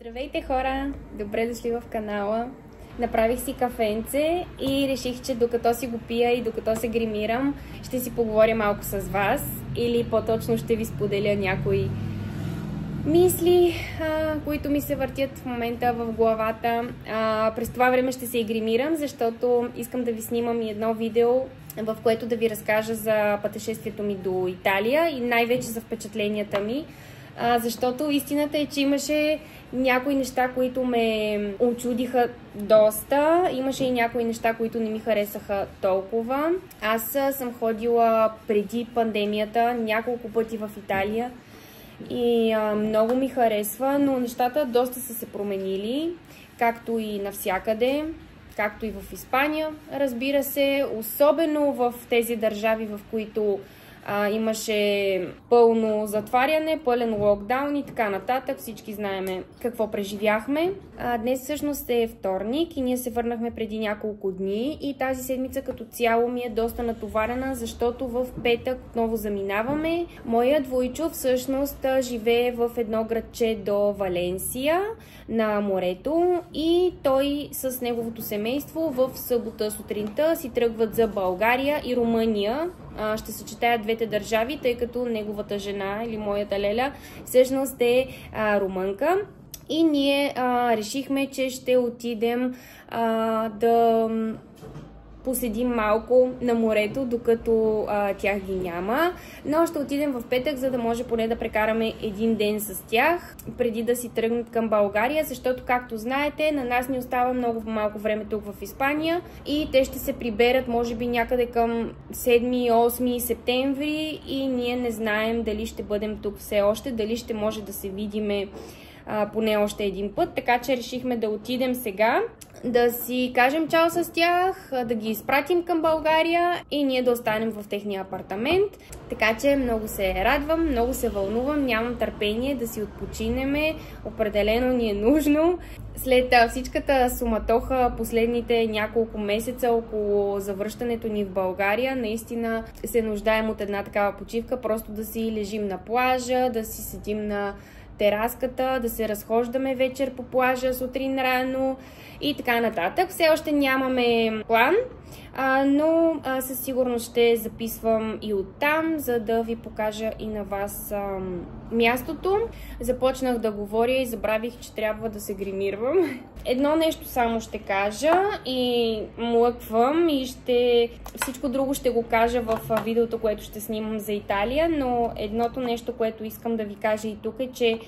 Здравейте хора! Добре дошли в канала. Направих си кафенце и реших, че докато си го пия и докато се гримирам, ще си поговоря малко с вас или по-точно ще ви споделя някои мисли, които ми се въртят в момента в главата. През това време ще се и гримирам, защото искам да ви снимам и едно видео, в което да ви разкажа за пътешествието ми до Италия и най-вече за впечатленията ми. Защото истината е, че имаше някои неща, които ме очудиха доста. Имаше и някои неща, които не ми харесаха толкова. Аз съм ходила преди пандемията няколко пъти в Италия и много ми харесва, но нещата доста са се променили, както и навсякъде, както и в Испания, разбира се, особено в тези държави, в които имаше пълно затваряне, пълен локдаун и така нататък. Всички знаеме какво преживяхме. Днес всъщност е вторник и ние се върнахме преди няколко дни и тази седмица като цяло ми е доста натоварена, защото в петък отново заминаваме. Моят двойчо всъщност живее в едно градче до Валенсия на морето и той с неговото семейство в събота сутринта си тръгват за България и Румъния. Ще съчетаят двете държави, тъй като неговата жена или моята леля всъщност е румънка. И ние решихме, че ще отидем да поседим малко на морето, докато тях ги няма. Но ще отидем в петък, за да може поне да прекараме един ден с тях, преди да си тръгнат към България, защото, както знаете, на нас ни остава много малко време тук в Испания и те ще се приберат, може би, някъде към 7-8 септември и ние не знаем дали ще бъдем тук все още, дали ще може да се видиме поне още един път, така че решихме да отидем сега, да си кажем чао с тях, да ги изпратим към България и ние да останем в техния апартамент. Така че много се радвам, много се вълнувам, нямам търпение да си отпочинеме, определено ни е нужно. След всичката суматоха последните няколко месеца около завръщането ни в България, наистина се нуждаем от една такава почивка, просто да си лежим на плажа, да си седим на тераската, да се разхождаме вечер по плажа, сутрин рано и така нататък. Все още нямаме план, но със сигурност ще записвам и оттам, за да ви покажа и на вас мястото. Започнах да говоря и забравих, че трябва да се гримирам. Едно нещо само ще кажа и млъквам и всичко друго ще го кажа в видеото, което ще снимам за Италия, но едното нещо, което искам да ви кажа и тук е, че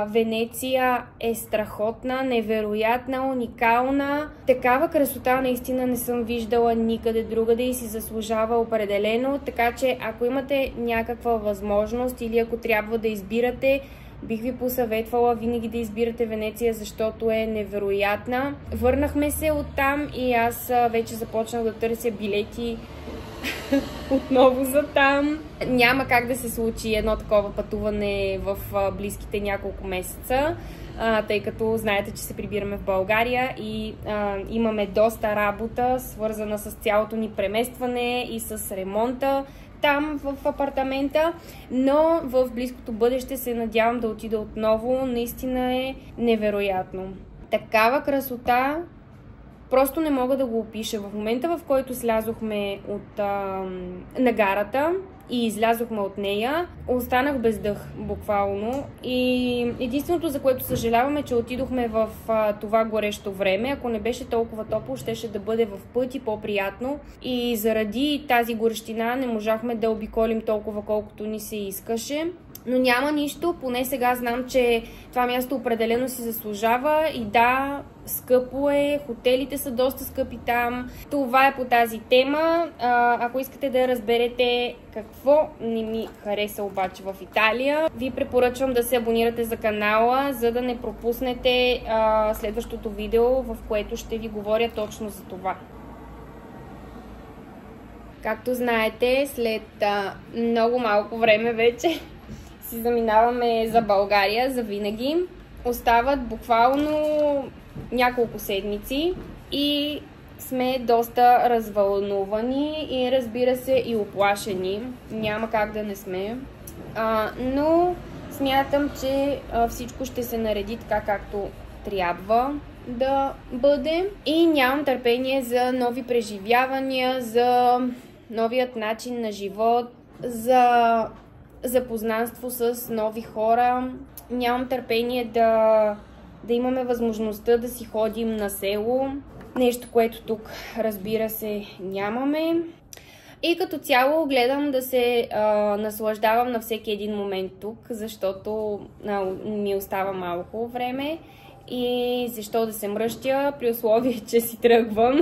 Венеция е страхотна, невероятна, уникална. Такава красота наистина не съм виждала никъде другаде и си заслужава определено. Така че ако имате някаква възможност или ако трябва да избирате, бих ви посъветвала винаги да избирате Венеция, защото е невероятна. Върнахме се оттам и аз вече започнах да търся билети отново за там. Няма как да се случи едно такова пътуване в близките няколко месеца, тъй като знаете, че се прибираме в България и имаме доста работа, свързана с цялото ни преместване и с ремонта там в апартамента, но в близкото бъдеще се надявам да отида отново. Наистина е невероятно. Такава красота просто не мога да го опиша. В момента, в който слязохме от нагарата и излязохме от нея, останах без дъх, буквално. И единственото, за което съжаляваме, че отидохме в това горещо време. Ако не беше толкова топло, щеше да бъде в пъти по-приятно. И заради тази горещина не можахме да обиколим толкова, колкото ни се искаше. Но няма нищо, поне сега знам, че това място определено си заслужава и да, скъпо е, хотелите са доста скъпи там. Това е по тази тема. Ако искате да разберете какво не ми хареса обаче в Италия, ви препоръчвам да се абонирате за канала, за да не пропуснете следващото видео, в което ще ви говоря точно за това. Както знаете, след много малко време вече си заминаваме за България за винаги. Остават буквално няколко седмици и сме доста развълнувани и, разбира се, и уплашени. Няма как да не сме. Но Смятам, че всичко ще се нареди така, както трябва да бъде. И нямам търпение за нови преживявания, за новият начин на живот, за запознанство с нови хора. Нямам търпение да имаме възможността да си ходим на село. Нещо, което тук, разбира се, нямаме. И като цяло гледам да се наслаждавам на всеки един момент тук, защото ми остава малко време. И защо да се мръщя, при условие, че си тръгвам.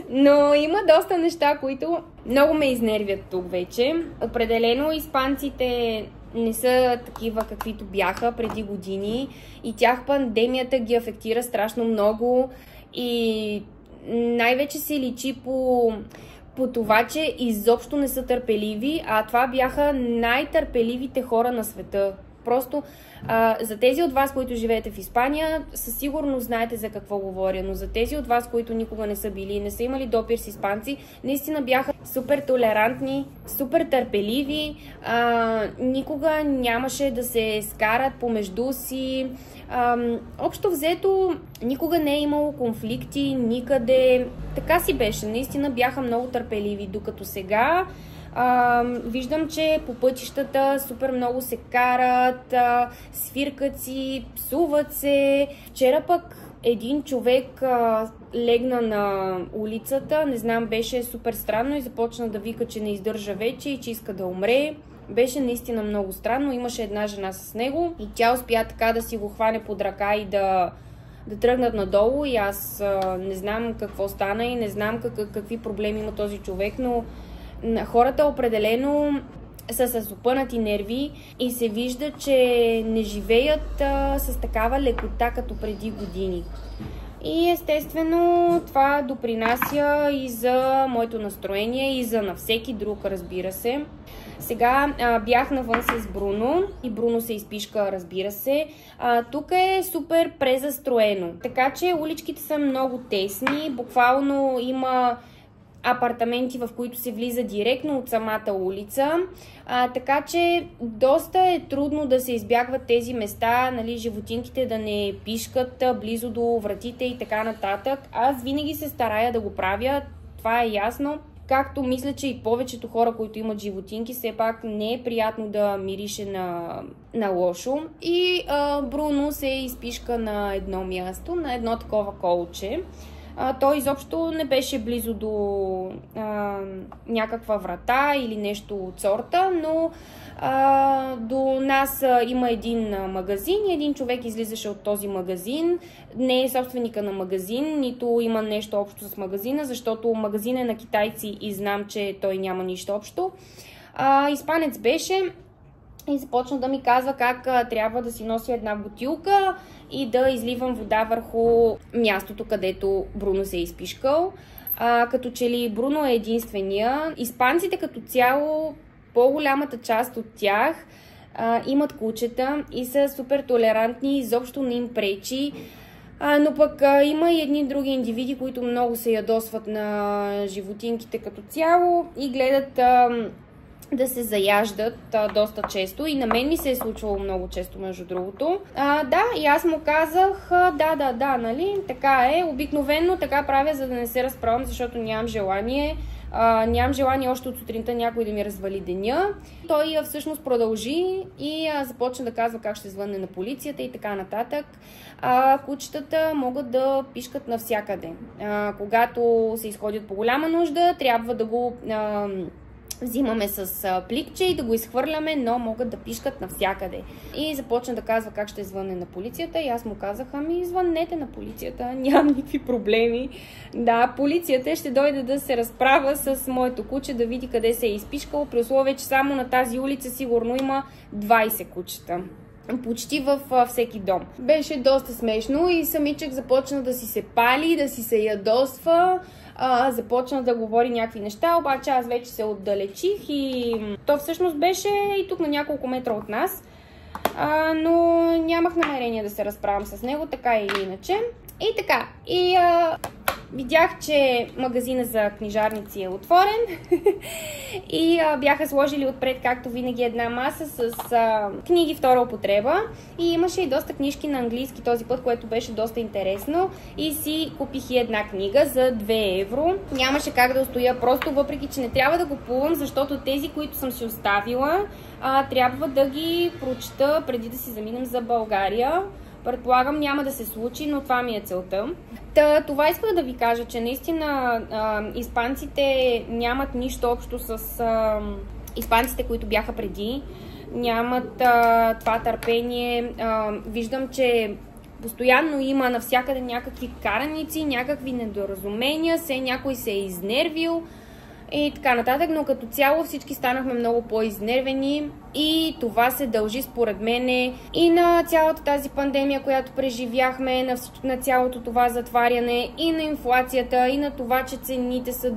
Но има доста неща, които много ме изнервят тук вече. Определено испанците не са такива, каквито бяха преди години. И тях пандемията ги афектира страшно много. И най-вече се личи по това, че изобщо не са търпеливи, а това бяха най-търпеливите хора на света. Просто за тези от вас, които живеете в Испания, със сигурност знаете за какво говоря, но за тези от вас, които никога не са били и не са имали допир с испанци, наистина бяха супер толерантни, супер търпеливи, никога нямаше да се скарат помежду си. Общо взето, никога не е имало конфликти, никъде. Така си беше, наистина бяха много търпеливи, докато сега виждам, че по пътищата супер много се карат, свиркат си, псуват се. Вчера пък един човек легна на улицата, не знам, беше супер странно и започна да вика, че не издържа вече и че иска да умре. Беше наистина много странно, имаше една жена с него и тя успя така да си го хване под ръка и да тръгнат надолу и аз не знам какво стана и не знам какви проблеми има този човек, но хората определено са с опънати нерви и се вижда, че не живеят с такава лекота като преди години. И естествено това допринася и за моето настроение и за на всеки друг, разбира се. Сега бях навън с Бруно и Бруно се изпишка, разбира се. Тук е супер презастроено, така че уличките са много тесни, буквално има апартаменти, в които се влиза директно от самата улица, така че доста е трудно да се избягват тези места, нали, животинките да не пишкат близо до вратите и така нататък. Аз винаги се старая да го правя, това е ясно. Както мисля, че и повечето хора, които имат животинки, все пак не е приятно да мирише на лошо. И Бруно се изпишка на едно място, на едно такова колче. Той изобщо не беше близо до някаква врата или нещо от сорта, но до нас има един магазин и един човек излизаше от този магазин. Не е собственика на магазин, нито има нещо общо с магазина, защото магазин е на китайци и знам, че той няма нищо общо. Испанец беше и започна да ми казва как трябва да си нося една бутилка и да изливам вода върху мястото, където Бруно се е изпишкал. Като че ли Бруно е единствения. Испанците като цяло, по-голямата част от тях имат кучета и са супер толерантни, изобщо не им пречи. Но пък има и едни други индивиди, които много се ядосват на животинките като цяло и гледат да се заяждат доста често и на мен ми се е случвало много често, между другото. Да, и аз му казах, да, нали, така е. Обикновено така правя, за да не се разправям, защото нямам желание. Нямам желание още от сутринта някой да ми развали деня. Той всъщност продължи и започна да казва как ще звънне на полицията и така нататък. Кучетата могат да пишкат навсякъде. Когато се изходят по голяма нужда, трябва да го взимаме с пликче и да го изхвърляме, но могат да пишкат навсякъде. И започна да казва как ще звънне на полицията и аз му казах, звъннете на полицията, нямам никакви проблеми. Да, полицията ще дойде да се разправя с моето куче, да види къде се е изпишкало, при условие, че само на тази улица сигурно има 20 кучета. Почти във всеки дом. Беше доста смешно и самичък започна да си се пали, да си се ядосва, започна да говори някакви неща, обаче аз вече се отдалечих и то всъщност беше и тук на няколко метра от нас, но нямах намерение да се разправям с него, така или иначе. И така, и видях, че магазина за книжарници е отворен и бяха сложили отпред, както винаги, една маса с книги втора употреба и имаше и доста книжки на английски този път, което беше доста интересно и си купих и една книга за 2 евро. Нямаше как да устоя, просто въпреки, че не трябва да купувам, защото тези, които съм си оставила, трябва да ги прочета преди да си заминем за България. Предполагам, няма да се случи, но това ми е целта. Това исках да ви кажа, че наистина испанците нямат нищо общо с испанците, които бяха преди. Нямат това търпение. Виждам, че постоянно има навсякъде някакви караници, някакви недоразумения, все някой се е изнервил и така нататък, но като цяло всички станахме много по-изнервени и това се дължи според мене и на цялата тази пандемия, която преживяхме, на цялото това затваряне и на инфлацията и на това, че цените са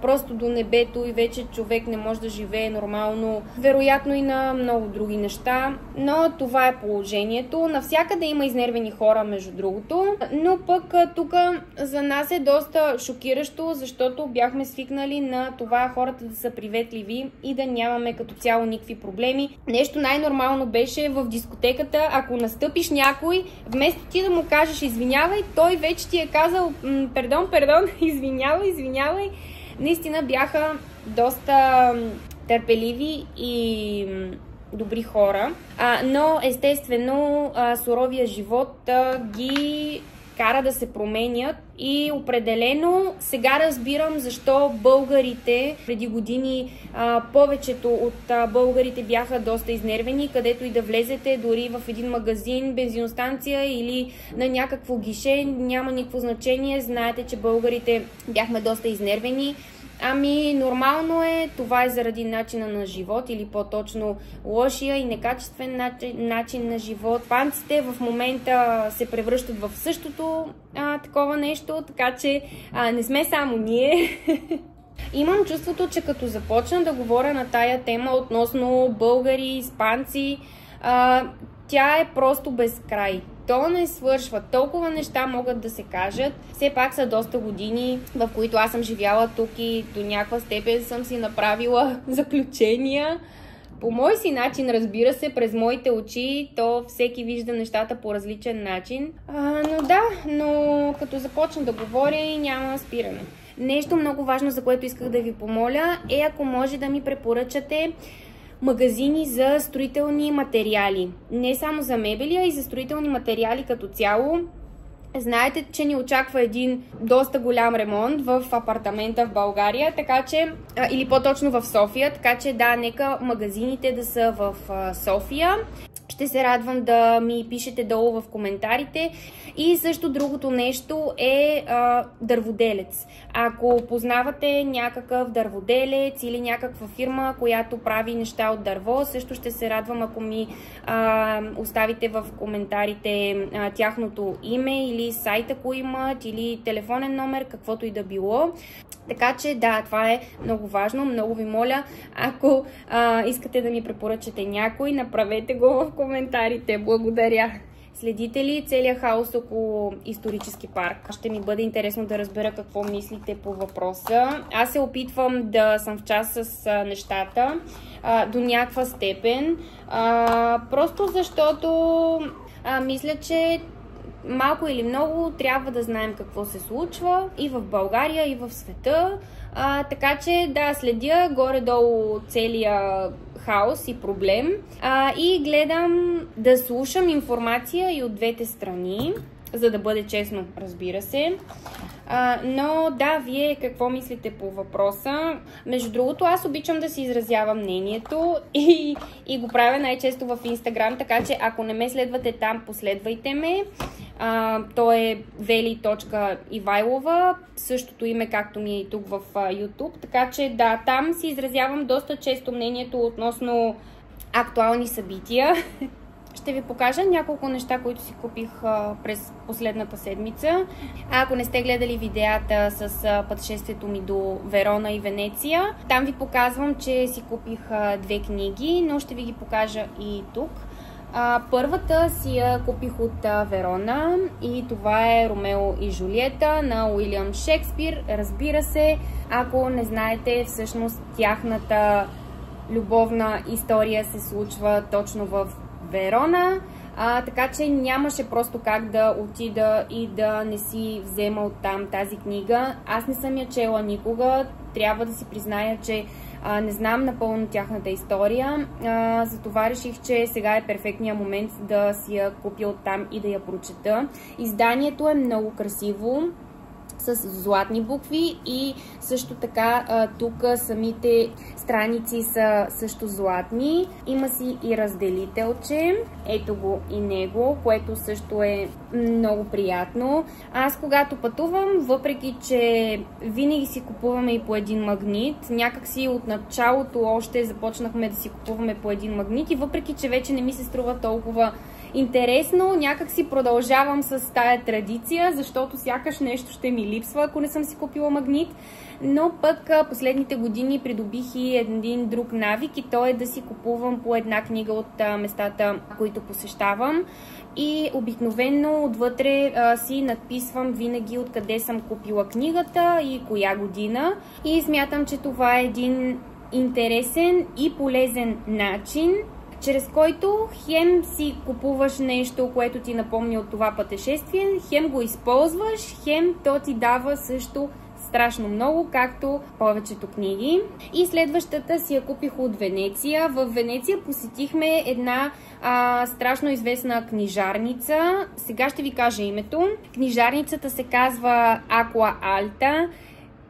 просто до небето и вече човек не може да живее нормално, вероятно и на много други неща, но това е положението. Навсякъде има изнервени хора, между другото, но пък тук за нас е доста шокиращо, защото бяхме свикнали на това хората да са приветливи и да нямаме като цяло никакви проблеми. Нещо най-нормално беше в дискотеката, ако настъпиш някой, вместо ти да му кажеш извинявай, той вече ти е казал пардон, извинявай. Наистина бяха доста търпеливи и добри хора, но естествено суровия живот ги кара да се променят и определено сега разбирам защо българите преди години, повечето от българите бяха доста изнервени, където и да влезете, дори в един магазин, бензиностанция или на някакво гише, няма никакво значение, знаете, че българите бяхме доста изнервени. Ами, нормално е, това е заради начина на живот или по-точно лошия и некачествен начин на живот. Панците в момента се превръщат в същото такова нещо, така че не сме само ние. Имам чувството, че като започна да говоря на тая тема относно българи, испанци, тя е просто безкрай. То не свършва. Толкова неща могат да се кажат. Все пак са доста години, в които аз съм живяла тук и до някаква степен съм си направила заключения. По мой си начин, разбира се, през моите очи, то всеки вижда нещата по различен начин. Но като започна да говоря и няма спиране. Нещо много важно, за което исках да ви помоля, е ако може да ми препоръчате магазини за строителни материали. Не само за мебели, а и за строителни материали като цяло. Знаете, че ни очаква един доста голям ремонт в апартамента в България, така че, или по-точно в София, така че да, нека магазините да са в София. Ще се радвам да ми пишете долу в коментарите. И също другото нещо е дърводелец. Ако познавате някакъв дърводелец или някаква фирма, която прави неща от дърво, също ще се радвам, ако ми оставите в коментарите тяхното име или сайт, ако имат, или телефонен номер, каквото и да било. Така че да, това е много важно. Много ви моля, ако искате да ми препоръчате някой, направете го в коментарите. Благодаря. Следите ли целият хаос около исторически парк? Ще ми бъде интересно да разбера какво мислите по въпроса. Аз се опитвам да съм в час с нещата до някаква степен. Просто защото мисля, че малко или много трябва да знаем какво се случва и в България, и в света. Така че да, следя горе-долу целия хаос и проблем и гледам да слушам информация и от двете страни, за да бъде честно, разбира се. Но да, вие какво мислите по въпроса? Между другото, аз обичам да си изразявам мнението и го правя най-често в Instagram, така че ако не ме следвате там, последвайте ме. То е veli.ivайлова, същото име както ми е и тук в YouTube, така че да, там си изразявам доста често мнението относно актуални събития. Ще ви покажа няколко неща, които си купих през последната седмица. Ако не сте гледали видеята с пътешествието ми до Верона и Венеция, там ви показвам, че си купих 2 книги, но ще ви ги покажа и тук. Първата си я купих от Верона и това е Ромео и Жулиета на Уилям Шекспир. Разбира се, ако не знаете, всъщност тяхната любовна история се случва точно в Верона. Така че нямаше просто как да отида и да не си взема оттам тази книга. Аз не съм я чела никога. Трябва да си призная, че не знам напълно тяхната история. Затова реших, че сега е перфектният момент да си я купя оттам и да я прочета. Изданието е много красиво, с златни букви и също така тук самите страници са също златни. Има си и разделителче. Ето го и него, което също е много приятно. Аз когато пътувам, въпреки че винаги си купуваме и по един магнит, някакси от началото още започнахме да си купуваме по един магнит и въпреки че вече не ми се струва толкова интересно, някак си продължавам с тая традиция, защото сякаш нещо ще ми липсва, ако не съм си купила магнит. Но пък последните години придобих и един друг навик и то е да си купувам по една книга от местата, които посещавам. И обикновено отвътре си надписвам винаги откъде съм купила книгата и коя година. И смятам, че това е един интересен и полезен начин, чрез който хем си купуваш нещо, което ти напомня от това пътешествие, хем го използваш, хем то ти дава също страшно много, както повечето книги. И следващата си я купих от Венеция. В Венеция посетихме една страшно известна книжарница. Сега ще ви кажа името. Книжарницата се казва Аква Алта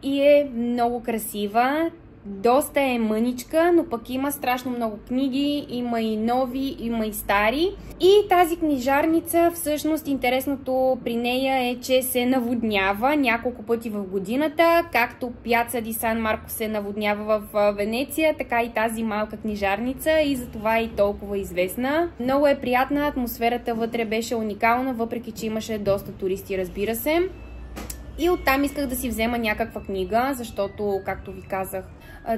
и е много красива. Доста е мъничка, но пък има страшно много книги, има и нови, има и стари. И тази книжарница, всъщност интересното при нея е, че се наводнява няколко пъти в годината, както Пяца ди Сан Марко се наводнява в Венеция, така и тази малка книжарница и затова е и толкова известна. Много е приятна, атмосферата вътре беше уникална, въпреки че имаше доста туристи, разбира се. И оттам исках да си взема някаква книга, защото, както ви казах,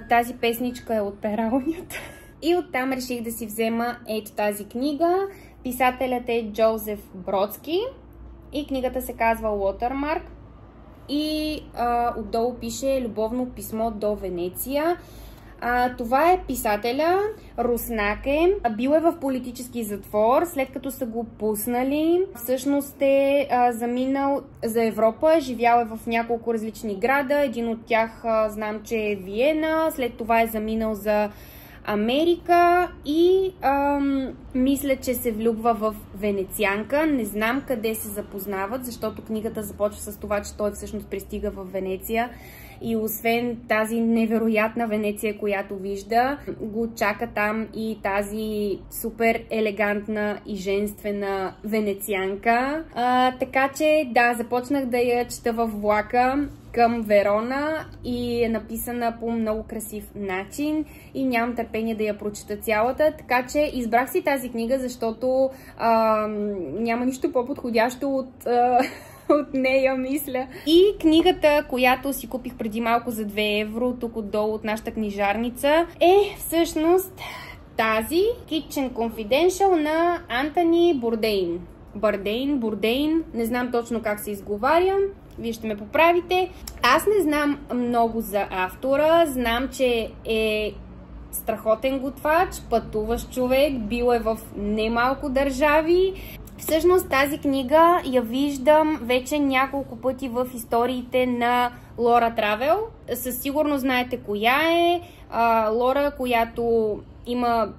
тази песничка е от пералнята. И оттам реших да си взема ето тази книга. Писателят е Джозеф Бродски и книгата се казва Watermark. И отдолу пише Любовно писмо до Венеция. Това е писателя, руснак е, бил е в политически затвор, след като са го пуснали. Всъщност е заминал за Европа, живял е в няколко различни града, един от тях знам, че е Виена, след това е заминал за Америка и мисля, че се влюбва в венецианка. Не знам къде се запознават, защото книгата започва с това, че той всъщност пристига в Венеция. И освен тази невероятна Венеция, която вижда, го чака там и тази супер елегантна и женствена венецианка. Така че, да, започнах да я чета във влака към Верона и е написана по много красив начин и нямам търпение да я прочета цялата, така че избрах си тази книга, защото няма нищо по-подходящо от нея, мисля. И книгата, която си купих преди малко за 2 евро, тук отдолу от нашата книжарница, е всъщност тази Kitchen Confidential на Антони Бурдейн. Бурдейн, не знам точно как се изговаря, вие ще ме поправите. Аз не знам много за автора, знам, че е страхотен готвач, пътуващ човек, бил е в немалко държави. Всъщност тази книга я виждам вече няколко пъти в историите на Лора Травел. Със сигурност знаете коя е. Лора, която има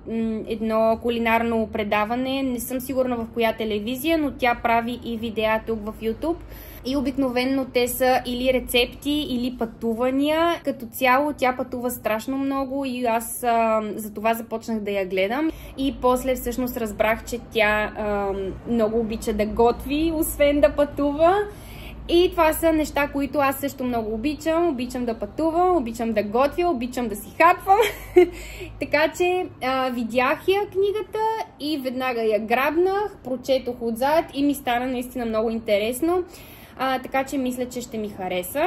едно кулинарно предаване, не съм сигурна в коя телевизия, но тя прави и видеа тук в YouTube. И обикновенно те са или рецепти, или пътувания. Като цяло тя пътува страшно много и аз за това започнах да я гледам. И после всъщност разбрах, че тя много обича да готви, освен да пътува. И това са неща, които аз също много обичам. Обичам да пътувам, обичам да готвя, обичам да си хапвам. Така че видях я книгата и веднага я грабнах, прочетох отзад и ми стана наистина много интересно. Така че мисля, че ще ми хареса.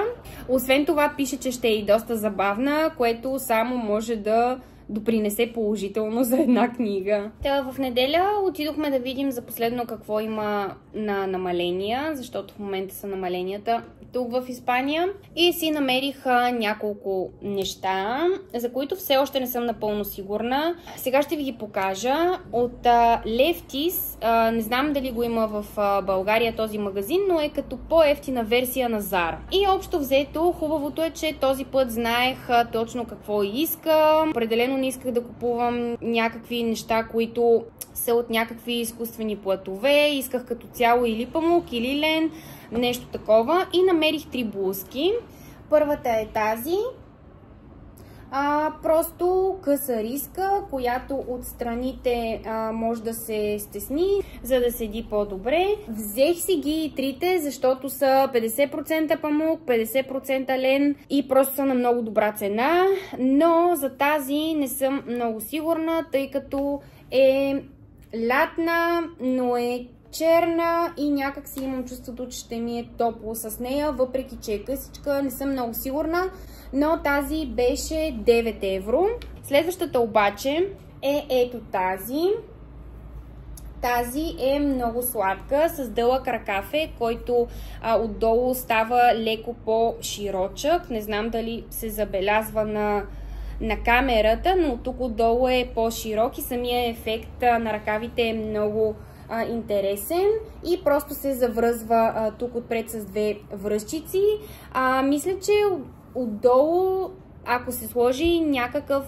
Освен това пише, че ще е и доста забавна, което само може да допринесе положително за една книга. В неделя отидохме да видим за последно какво има на намаления, защото в момента са намаленията тук в Испания. И си намерих няколко неща, за които все още не съм напълно сигурна. Сега ще ви ги покажа. От Lefties, не знам дали го има в България този магазин, но е като по-евтина версия на Zara. И общо взето, хубавото е, че този път знаех точно какво искам. Определено не исках да купувам някакви неща, които са от някакви изкуствени платове. Исках като цяло или памук, или лен, нещо такова. И намерих 3 блузки. Първата е тази. Просто къса риска, която от страните може да се стесни, за да седи по-добре. Взех си ги трите, защото са 50% памук, 50% лен и просто са на много добра цена, но за тази не съм много сигурна, тъй като е лятна, но е черна и някак си имам чувството, че ще ми е топло с нея, въпреки че е късичка, не съм много сигурна, но тази беше 9 евро. Следващата обаче е ето тази. Тази е много сладка, с дълъг ръкав, който отдолу става леко по-широчък. Не знам дали се забелязва на камерата, но тук отдолу е по-широк и самия ефект на ръкавите е много интересен и просто се завръзва тук отпред с 2 връзчици. Мисля, че отдолу, ако се сложи някакъв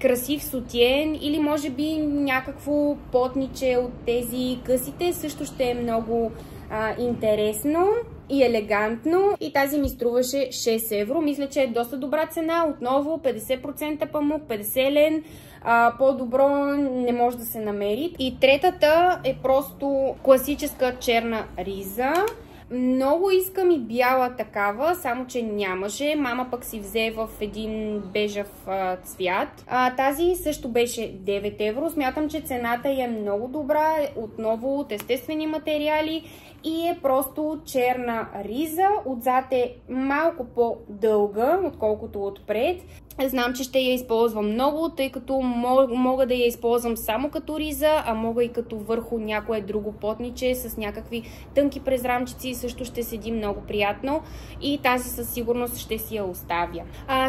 красив сутиен или може би някакво потниче от тези късите, също ще е много интересно и елегантно. И тази ми струваше 6 евро. Мисля, че е доста добра цена. Отново 50% памук, 50 лен. По-добро не може да се намери. И третата е просто класическа черна риза. Много искам и бяла такава, само че нямаше. Мама пък си взе в един бежав цвят. Тази също беше 9 евро. Смятам, че цената е много добра. Отново от естествени материали и е просто черна риза. Отзад е малко по-дълга, отколкото отпред. Знам, че ще я използвам много, тъй като мога да я използвам само като риза, а мога и като върху някое друго потниче с някакви тънки презрамчици. Също ще седи много приятно и тази със сигурност ще си я оставя.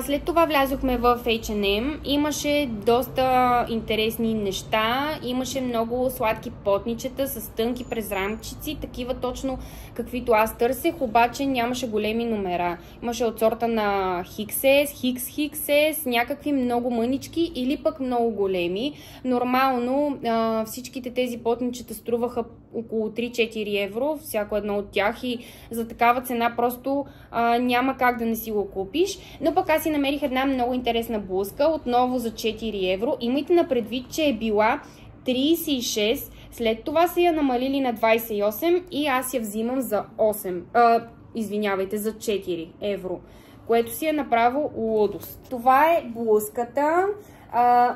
След това влязохме в H&M. Имаше доста интересни неща. Имаше много сладки потничета с тънки презрамчици, такива точно каквито аз търсех, обаче нямаше големи номера. Имаше от сорта на XS, XXS, някакви много мънички или пък много големи. Нормално всичките тези потничета струваха около 3-4 евро, всяко едно от тях, и за такава цена просто няма как да не си го купиш. Но пък аз си намерих една много интересна блузка, отново за 4 евро. Имайте на предвид, че е била 36, след това са я намалили на 28 и аз я взимам за 4 евро, което си е направо лудост. Това е блузката.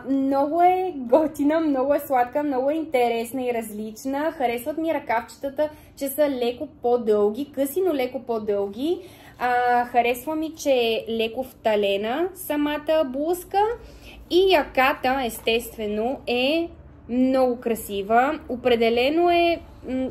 Много е готина, много е сладка, много е интересна и различна. Харесват ми ръкавчетата, че са леко по-дълги, къси, но леко по-дълги. Харесва ми, че е леко вталена самата блузка и яката, естествено, е много красива. Определено е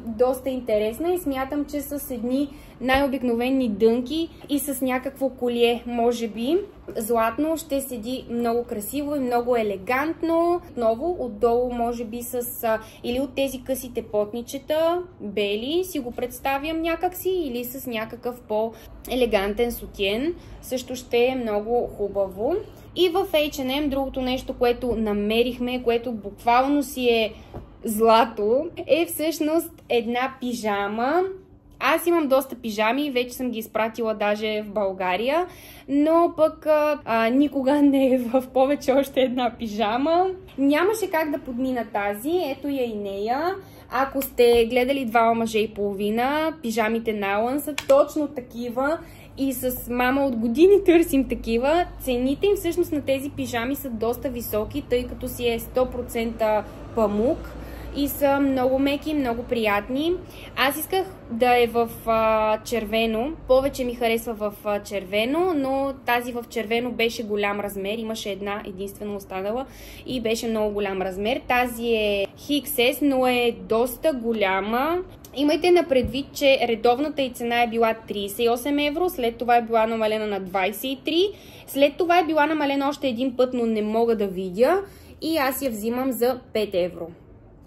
доста интересна и смятам, че с едни най-обикновени дънки и с някакво колие, може би, златно, ще седи много красиво и много елегантно. Отново, отдолу, може би с или от тези късите потничета, бели, си го представям някакси, или с някакъв по-елегантен сутиен. Също ще е много хубаво. И в H&M другото нещо, което намерихме, което буквално си е злато, е всъщност една пижама. Аз имам доста пижами, вече съм ги изпратила даже в България, но пък никога не е в повече още една пижама. Нямаше как да подмина тази, ето я и нея. Ако сте гледали 2 мъже и половина, пижамите на Алън са точно такива. И с мама от години търсим такива. Цените им всъщност на тези пижами са доста високи, тъй като си е 100% памук и са много меки, много приятни. Аз исках да е в червено, повече ми харесва в червено, но тази в червено беше голям размер, имаше една единствено останала и беше много голям размер. Тази е XS, но е доста голяма. Имайте на предвид, че редовната й цена е била 38 евро, след това е била намалена на 23, след това е била намалена още един път, но не мога да видя и аз я взимам за 5 евро.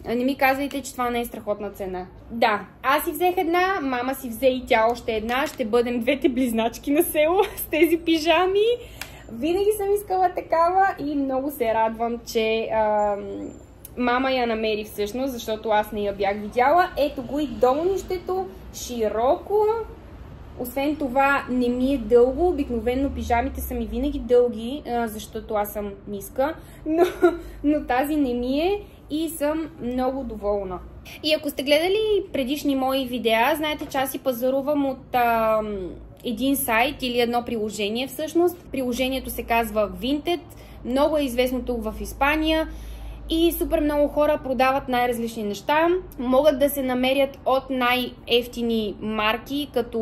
Не ми казвайте, че това не е страхотна цена. Да, аз си взех една, мама си взе и тя още една, ще бъдем двете близначки на село с тези пижами. Винаги съм искала такава и много се радвам, че мама я намери всъщност, защото аз не я бях видяла. Ето го и долнището, широко. Освен това не ми е дълго, обикновено пижамите са ми винаги дълги, защото аз съм ниска, но тази не ми е и съм много доволна. И ако сте гледали предишни мои видеа, знаете, че аз си пазарувам от един сайт или едно приложение всъщност. Приложението се казва Vinted, много е известно тук в Испания. И супер много хора продават най-различни неща. Могат да се намерят от най-евтини марки, като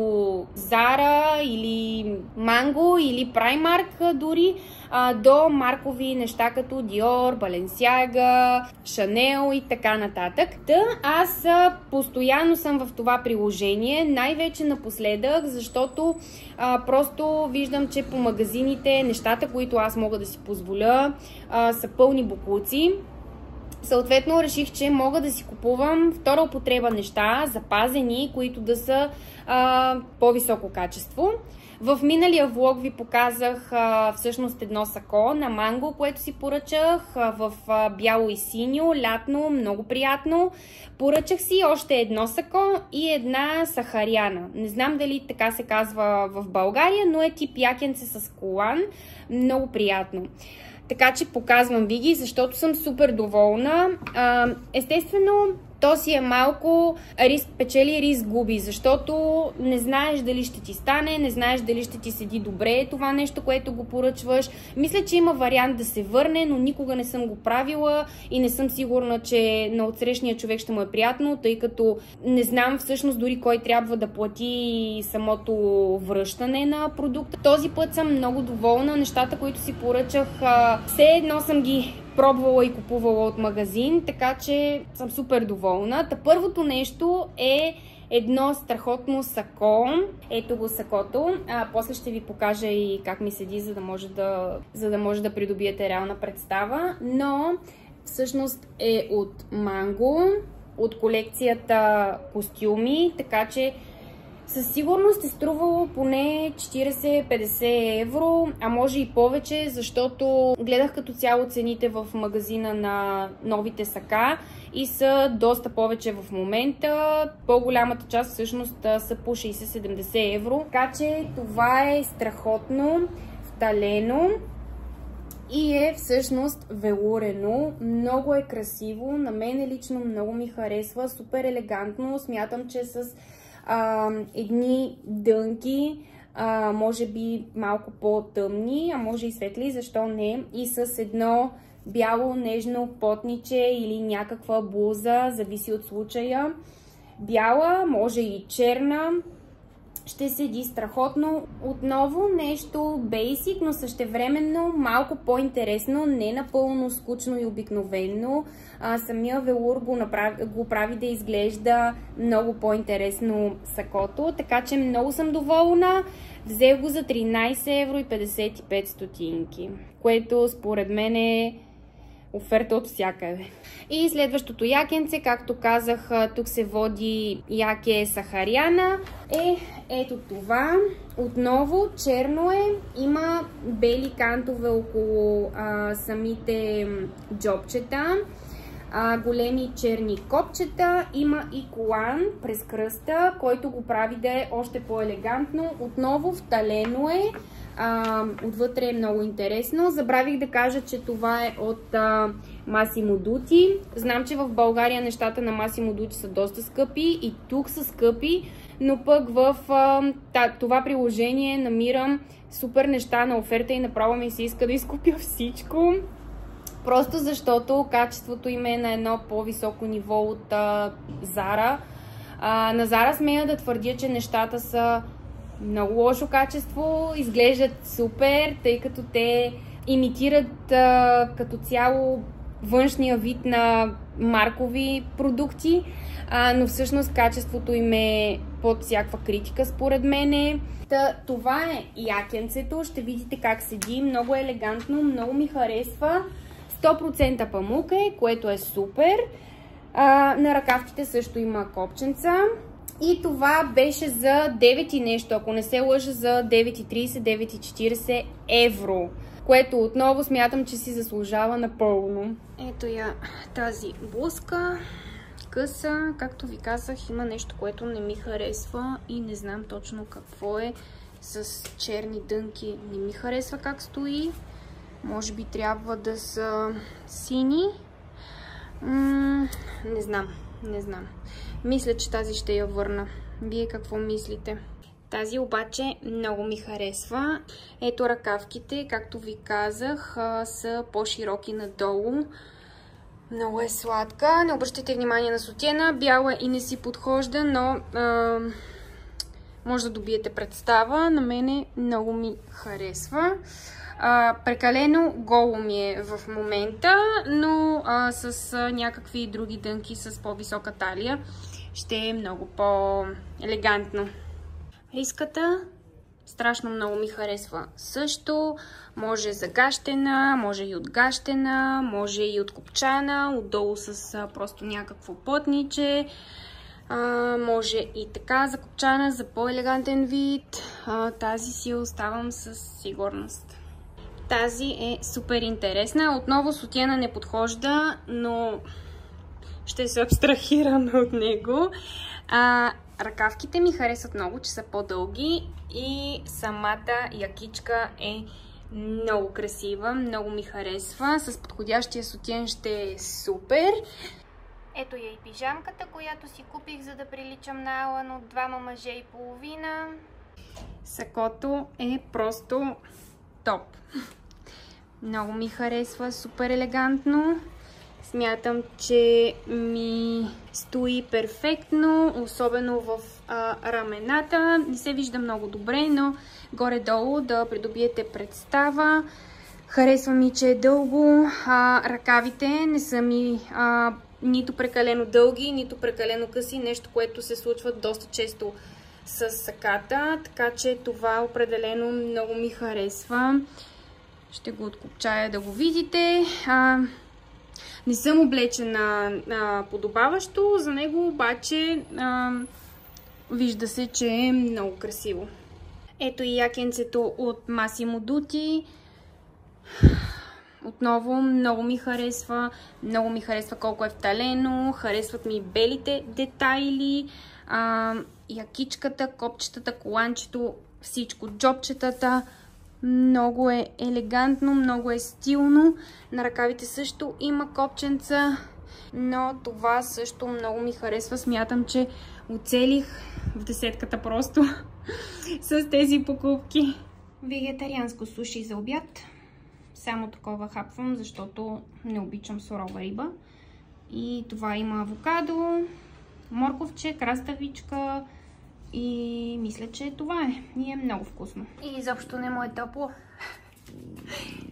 Zara или Mango или Primark дори, до маркови неща като Dior, Balenciaga, Chanel и така нататък. Аз постоянно съм в това приложение, най-вече напоследък, защото просто виждам, че по магазините нещата, които аз мога да си позволя, са пълни боклуци. Съответно реших, че мога да си купувам втора употреба неща, запазени, които да са по-високо качество. В миналия влог ви показах всъщност едно сако на Манго, което си поръчах в бяло и синьо, лятно, много приятно. Поръчах си още едно сако и една сахаряна. Не знам дали така се казва в България, но е тип якенце с колан. Много приятно. Така че показвам ви ги, защото съм супер доволна. Естествено, то си е малко риск печели, риск губи, защото не знаеш дали ще ти стане, не знаеш дали ще ти седи добре това нещо, което го поръчваш. Мисля, че има вариант да се върне, но никога не съм го правила и не съм сигурна, че на отсрещния човек ще му е приятно, тъй като не знам всъщност дори кой трябва да плати самото връщане на продукта. Този път съм много доволна. Нещата, които си поръчах, все едно съм ги пробвала и купувала от магазин, така че съм супер доволна. Първото нещо е едно страхотно сако. Ето го сакото. После ще ви покажа и как ми седи, за да може да придобиете реална представа. Но всъщност е от Mango, от колекцията костюми, така че със сигурност е струвало поне 40-50 евро, а може и повече, защото гледах като цяло цените в магазина на новите сака и са доста повече в момента. По-голямата част всъщност са по 60-70 евро. Така че това е страхотно, вталено и е всъщност велурено. Много е красиво, на мен лично много ми харесва, супер елегантно. Смятам, че с едни дънки, може би малко по-тъмни, а може и светли, защо не, и с едно бяло нежно потниче или някаква блуза, зависи от случая. Бяла, може и черна, ще седи страхотно. Отново нещо basic, но същевременно малко по-интересно, не напълно скучно и обикновено. Самия велур го прави да изглежда много по-интересно сакото, така че много съм доволна. Взех го за 13,55 евро, което според мен е оферта от всякъде. И следващото якенце, както казах, тук се води яке сахаряна. Ето това. Отново черно е. Има бели кантове около самите джобчета. Големи черни копчета. Има и колан през кръста, който го прави да е още по-елегантно. Отново вталено е. Отвътре е много интересно. Забравих да кажа, че това е от Massimo Dutti. Знам, че в България нещата на Massimo Dutti са доста скъпи и тук са скъпи, но пък в това приложение намирам супер неща на оферта и направо ми се иска да изкупя всичко. Просто защото качеството им е на едно по-високо ниво от Zara. На Zara смея да твърдя, че нещата са много лошо качество, изглеждат супер, тъй като те имитират като цяло външния вид на маркови продукти, но всъщност качеството им е под всякаква критика според мене. Това е якенцето, ще видите как седи, много елегантно, много ми харесва. 100% памук е, което е супер. На ръкавките също има копченца. И това беше за 9 и нещо, ако не се лъжа, за 9,30, 9,40 евро. Което отново смятам, че си заслужава напълно. Ето я тази блузка. Къса, както ви казах, има нещо, което не ми харесва и не знам точно какво е. С черни дънки не ми харесва как стои. Може би трябва да са сини. Не знам. Мисля, че тази ще я върна. Вие какво мислите? Тази обаче много ми харесва. Ето ръкавките, както ви казах, са по-широки надолу. Много е сладка. Не обръщайте внимание на сутиена. Бяла и не си подхожда, но може да добиете представа. На мене много ми харесва. Прекалено голо ми е в момента, но с някакви други дънки с по-висока талия ще е много по-елегантно. Риската страшно много ми харесва също. Може загащена, може и отгащена, може и откопчана, отдолу с просто някакво плътниче. Може и така закопчана за по-елегантен вид. Тази си оставам със сигурност. Тази е супер интересна. Отново сутиена не подхожда, но ще се абстрахирам от него. Ръкавките ми харесват много, че са по-дълги и самата якичка е много красива, много ми харесва. С подходящия сутиен ще е супер. Ето я и пижамката, която си купих, за да приличам на Алън от 2 мъже и половина. Сакото е просто топ. Много ми харесва, супер елегантно. Смятам, че ми стои перфектно, особено в рамената. Не се вижда много добре, но горе-долу да придобиете представа. Харесва ми, че е дълго. Ръкавите не са ми нито прекалено дълги, нито прекалено къси. Нещо, което се случва доста често с саката. Така че това определено много ми харесва. Ще го откопчая да го видите. Не съм облечена подобаващо, за него обаче вижда се, че е много красиво. Ето и якенцето от Massimo Dutti. Отново много ми харесва колко е вталено, харесват ми белите детайли, якичката, копчетата, коланчето, всичко, джобчетата. Много е елегантно, много е стилно. На ръкавите също има копченца, но това също много ми харесва. Смятам, че оцелих в десетката просто с тези покупки. Вегетарианско суши за обяд. Само такова хапвам, защото не обичам сурова риба. И това има авокадо, морковче, краставичка. И мисля, че това е. И е много вкусно. И изобщо не му е топло.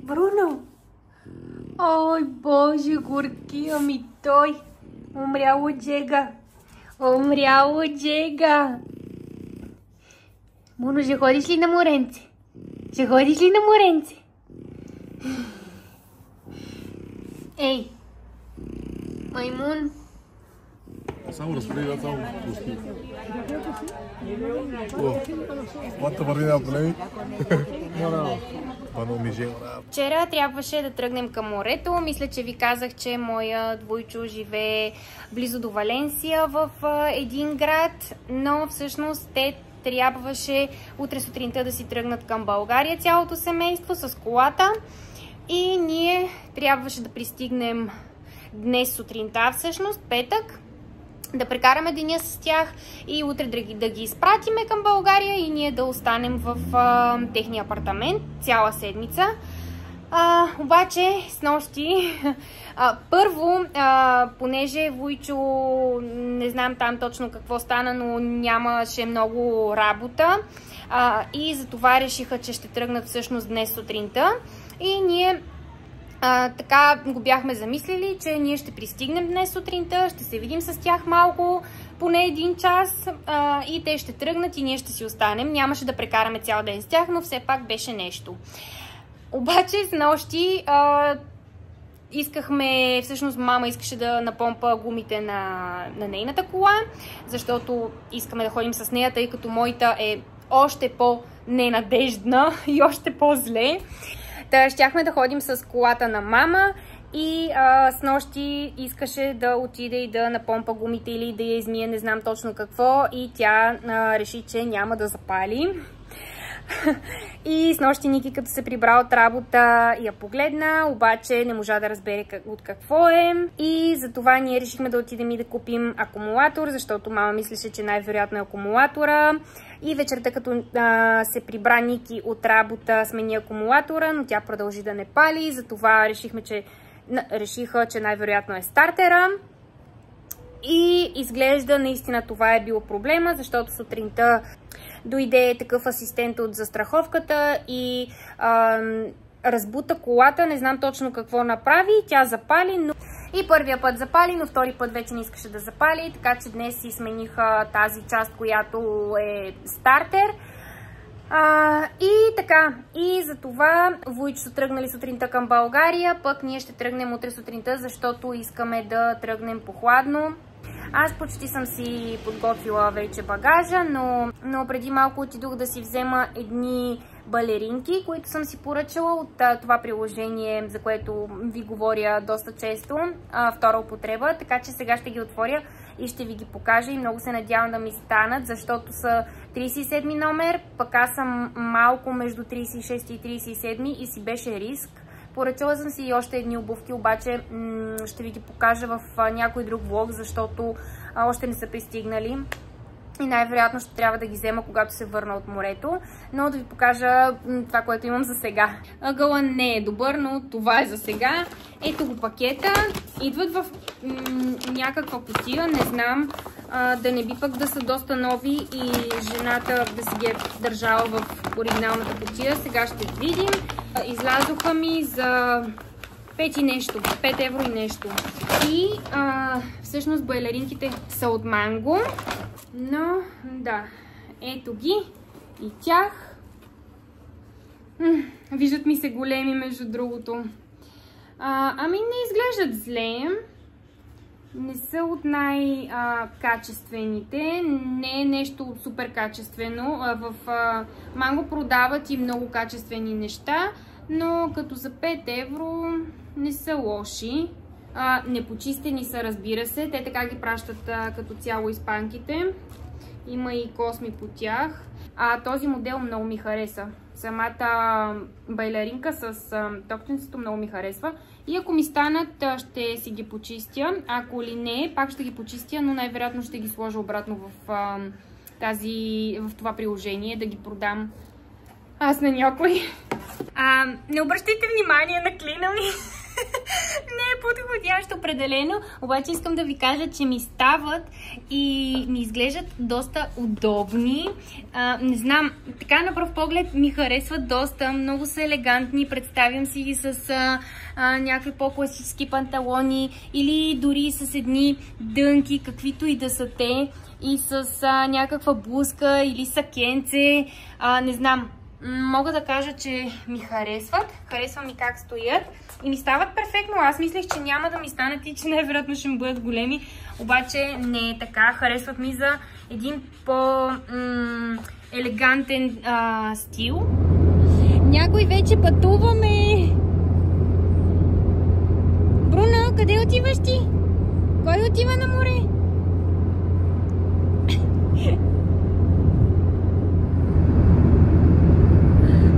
Бруно! Ой, боже, горкия ми той! Умрял от жега! Умрял от жега! Бруно, ще ходиш ли на моренце? Ще ходиш ли на моренце? Ей! Маймун! Само разпределя, само пусти. Quanto parliamo problemi? Вчера трябваше да тръгнем към морето. Мисля, че ви казах, че моя двойчо живее близо до Валенсия в един град, но всъщност те трябваше утре сутринта да си тръгнат към България, цялото семейство с колата. И ние трябваше да пристигнем днес сутринта, всъщност петък, да прекараме деня с тях и утре да ги изпратиме към България и ние да останем в техния апартамент цяла седмица. Обаче, снощи, първо, понеже Войчо, не знам там точно какво стана, но нямаше много работа и затова решиха, че ще тръгнат всъщност днес сутринта. И ние така го бяхме замислили, че ние ще пристигнем днес сутринта, ще се видим с тях малко, поне 1 час и те ще тръгнат и ние ще си останем. Нямаше да прекараме цял ден с тях, но все пак беше нещо. Обаче с нощи всъщност мама искаше да напомпа гумите на нейната кола, защото искаме да ходим с нея, тъй като моята е още по-ненадеждна и още по-зле. Щяхме да ходим с колата на мама и с нощи искаше да отиде и да напомпа гумите или да я измие, не знам точно какво, и тя реши, че няма да запали. И с нощи Ники, като се прибра от работа, я погледна, обаче не можа да разбере от какво е. И затова ние решихме да отидем и да купим акумулатор, защото мама мислеше, че най-вероятно е акумулатора. И вечерта, като се прибра Ники от работа, смени акумулатора, но тя продължи да не пали. Затова решиха, че най-вероятно е стартера. И изглежда наистина това е било проблема, защото сутринта дойде такъв асистент от застраховката и разбута колата, не знам точно какво направи, тя запали, но и първия път запали, но втори път вече не искаше да запали, така че днес си смениха тази част, която е стартер. И така, и за това Войчо са тръгнали сутринта към България, пък ние ще тръгнем утре сутринта, защото искаме да тръгнем по-хладно. Аз почти съм си подготвила вече багажа, но преди малко отидох да си взема едни балеринки, които съм си поръчала от това приложение, за което ви говоря доста често, втора употреба, така че сега ще ги отворя и ще ви ги покажа и много се надявам да ми станат, защото са 37 номер, пък аз съм малко между 36 и 37 и си беше риск. Поръчала съм си и още едни обувки, обаче ще ви ги покажа в някой друг влог, защото още не са пристигнали. И най-вероятно ще трябва да ги взема, когато се върна от морето. Но да ви покажа това, което имам за сега. Ъгъла не е добър, но това е за сега. Ето го пакета. Идват в някаква кутия, не знам. Да не би пък да са доста нови и жената да си ги е държала в оригиналната кутия. Сега ще видим. Излязоха ми за 5 и нещо, 5 евро и нещо. И всъщност балеринките са от Манго. Но да, ето ги и тях. Виждат ми се големи, между другото. Ами не изглеждат зле. Не са от най-качествените. Не е нещо супер качествено. В Манго продават и много качествени неща, но като за 5 евро не са лоши. Непочистени са, разбира се. Те така ги пращат като цяло испанките. Има и косми по тях. Този модел много ми хареса. Самата балеринка с топченцето много ми харесва. И ако ми станат, ще си ги почистя. Ако ли не, пак ще ги почистя, но най-вероятно ще ги сложа обратно в това приложение, да ги продам аз на някой. Не обръщайте внимание на клина ми. Не е подходящо определено, обаче искам да ви кажа, че ми стават и ми изглеждат доста удобни. Не знам, така на пръв поглед ми харесват доста, много са елегантни, представям си ги с някакви по-класически панталони или дори с едни дънки, каквито и да са те, и с някаква блузка или сакенце, не знам. Мога да кажа, че ми харесват. Харесва ми как стоят. И ми стават перфектно. Аз мислех, че няма да ми станат и че най-вероятно ще ми бъдат големи. Обаче не е така. Харесват ми за един по-елегантен стил. Някой вече пътуваме. Бруно, къде отиваш ти? Кой отива на море?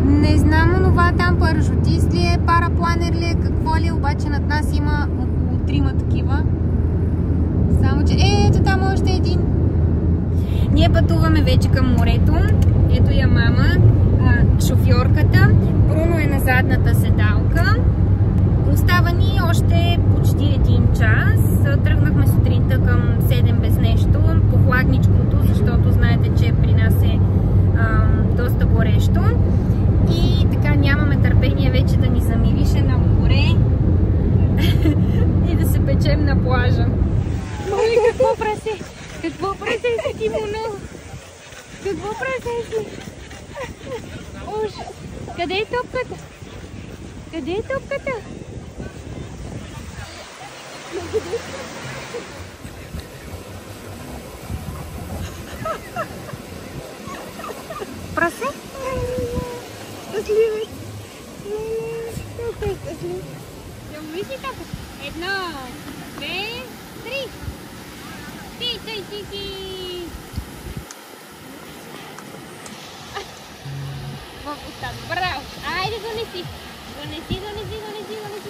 Не знам онова там парашутист ли е, парапланер ли е, какво ли е, обаче над нас има около 3 такива. Само че ето там още един. Ние пътуваме вече към морето. Ето я мама, шофьорката. Бруно е на задната седалка. Остава ни още почти 1 час. Тръгнахме сутринта към 7 без нещо, по хладничкото, защото знаете, че при нас е доста горещо. И така нямаме търпение вече да ни замирише на море и да се печем на плажа. Моли, какво прасе? Какво прасе си, Тимона? Какво прасе си? Уж! Къде е топката? Къде е топката? Прасе? Щастливец! Колко е щастлив? Да му виси топката? 1, 2, 3! Тикай, тики! В устата. Браво! Айде, донеси! Донеси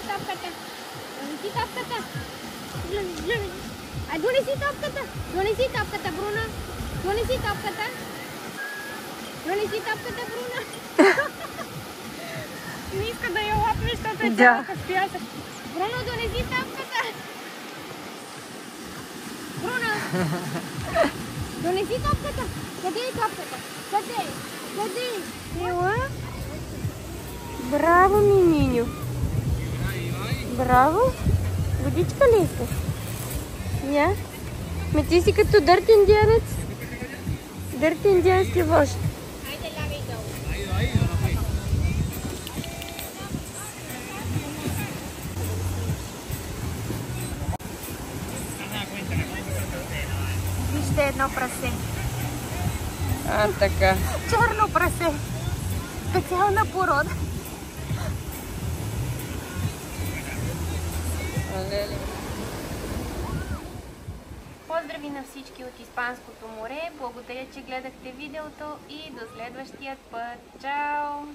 топката! Донеси топката! Ай, донеси топката! Донеси топката, Бруно! Донеси топката! Донеси топката, Бруно! Не иска да я лапне, защото е цялата с пясък. Бруно, донеси топката! Бруно! Донеси топката! Къде е топката? Къде? Къде? Ела? Браво, Мининьо! Браво! Водичка ли искаш? Я? Ме ти си като дърт индианец? Дърт индиански вожд. Хайде, лягай долу. Вижте едно прасе. Така. Черно прасе. Специална порода. Поздрави на всички от Испанското море. Благодаря, че гледахте видеото и до следващия път. Чао!